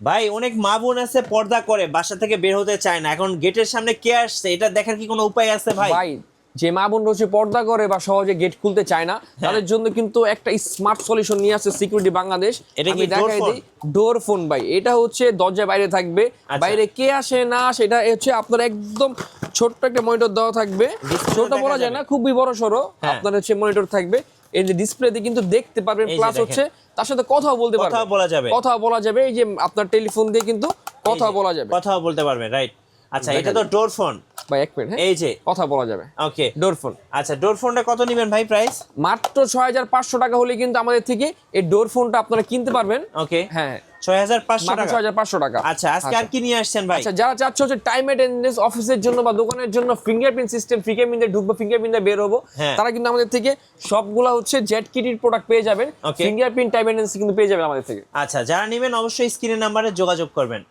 ভাই অনেক মা বোন আছে পর্দা করে বাসা থেকে বের হতে চায় না, এখন গেটের সামনে কে আসছে এটা দেখার কি কোনো উপায় আছে ভাই? ভাই যে মা বোন রয়েছে পর্দা করে বা সহজে গেট খুলতে চায় না, তাদের জন্য কিন্তু একটা স্মার্ট সলিউশন নিয়ে আসছে সিকিউরিটি বাংলাদেশ। এটা কি আমি দেখাই দিই, ডোর ফোন ভাই। এটা হচ্ছে দরজার বাইরে থাকবে, বাইরে কে আসে না সেটা হচ্ছে আপনার একদম ছোট্ট একটা মনিটর দেওয়া থাকবে। ছোট বলা যায় না, খুবই বড় সড়ো আপনার হচ্ছে মনিটর থাকবে। এই যে ডিসপ্লেতে কিন্তু দেখতে পারবেন, প্লাস হচ্ছে তার সাথে কথাও বলতে পারবেন, কথাও বলা যাবে, কথা বলা যাবে। এই যে আপনার টেলিফোন দিয়ে কিন্তু কথা বলা যাবে, কথাও বলতে পারবেন, রাইট? আচ্ছা এটা তো ডোর ফোন ভাই এক মিনিট, এই যে কথা বলা যাবে। ওকে ডোর ফোন, আচ্ছা ডোর ফোনটা কত নেবেন ভাই প্রাইস? মাত্র 6500 টাকা হলে কিন্তু আমাদের থেকে এই ডোর ফোনটা আপনারা কিনতে পারবেন। ওকে হ্যাঁ 6500 মাত্র টাকা। 6500 টাকা। আচ্ছা আজকে আর কি নিয়ে আসছেন ভাই? আচ্ছা যারা চাচ্ছে হচ্ছে টাইম অ্যাটেন্ডেন্স অফিসের জন্য বা দোকানের জন্য ফিঙ্গারপ্রিন্ট সিস্টেম, ফিঙ্গারপ্রিন্ট দিয়ে ঢুকবো, ফিঙ্গারপ্রিন্ট দিয়ে বের হবো, তারা কিন্তু আমাদের থেকে সবগুলা হচ্ছে জেড কিটির প্রোডাক্ট পেয়ে যাবেন। ফিঙ্গারপ্রিন্ট টাইম অ্যাটেন্ডেন্স কিন্তু পেয়ে যাবেন আমাদের থেকে। আচ্ছা যারা নেবেন অবশ্যই স্ক্রিনের নাম্বারে যোগাযোগ করবেন।